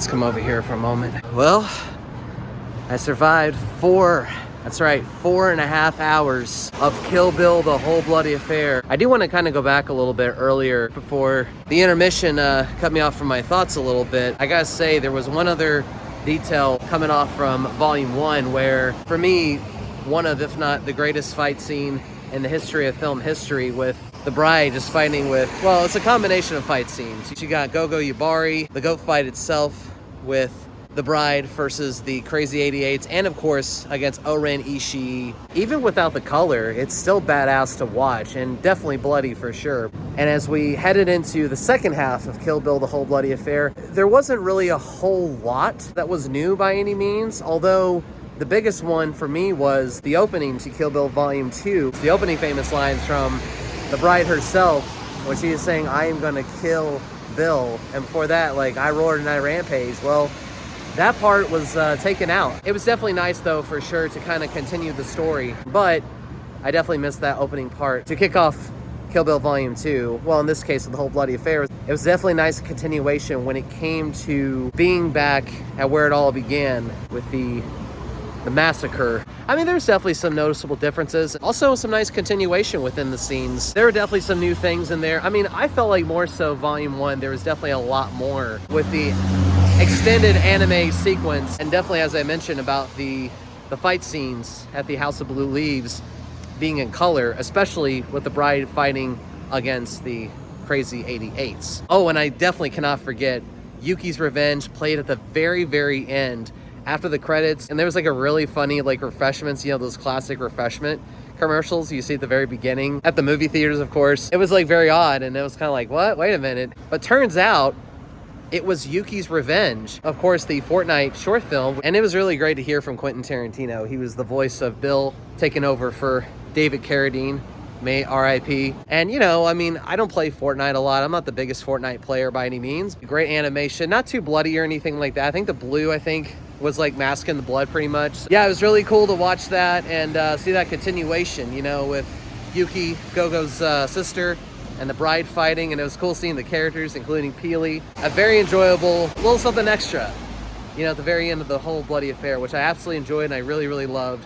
Let's come over here for a moment. Well, I survived 4.5 hours of Kill Bill, the whole bloody affair. I do want to kind of go back a little bit earlier before the intermission cut me off from my thoughts a little bit. I gotta say, there was one other detail coming off from Volume 1 where, for me, one of, if not the greatest fight scene in the history of film history, with the bride just fighting with, well, it's a combination of fight scenes. You got Gogo Yubari, the goat fight itself with the bride versus the Crazy 88s, and of course against Oren Ishii. Even without the color, it's still badass to watch and definitely bloody for sure. And as we headed into the second half of Kill Bill, the whole bloody affair, there wasn't really a whole lot that was new by any means, although the biggest one for me was the opening to Kill Bill Volume 2. The opening famous lines from the bride herself, when she is saying, "I am gonna kill Bill," and before that, like, "I roared and I rampage." Well, that part was taken out. It was definitely nice though, for sure, to kind of continue the story, but I definitely missed that opening part. To kick off Kill Bill Volume 2, well, in this case with the whole bloody affair, it was definitely a nice continuation when it came to being back at where it all began with the massacre. I mean, there's definitely some noticeable differences. Also, some nice continuation within the scenes. There were definitely some new things in there. I mean, I felt like more so Volume 1, there was definitely a lot more with the extended anime sequence, and definitely, as I mentioned, about the fight scenes at the House of Blue Leaves being in color, especially with the bride fighting against the Crazy 88s. Oh, and I definitely cannot forget Yuki's Revenge played at the very, very end after the credits, and there was like a really funny like refreshments, you know, those classic refreshment commercials you see at the very beginning at the movie theaters, of course. It was like very odd, and it was kind of like, what? Wait a minute. But turns out it was Yuki's Revenge, of course, the Fortnite short film, and it was really great to hear from Quentin Tarantino. He was the voice of Bill, taking over for David Carradine, may RIP. And you know, I mean, I don't play Fortnite a lot. I'm not the biggest Fortnite player by any means. Great animation, not too bloody or anything like that. I think the blue, was like masking the blood pretty much. Yeah, it was really cool to watch that and see that continuation, you know, with Yuki, Gogo's sister, and the bride fighting, and it was cool seeing the characters, including Peely. A very enjoyable little something extra, you know, at the very end of the whole bloody affair, which I absolutely enjoyed and I really, really loved.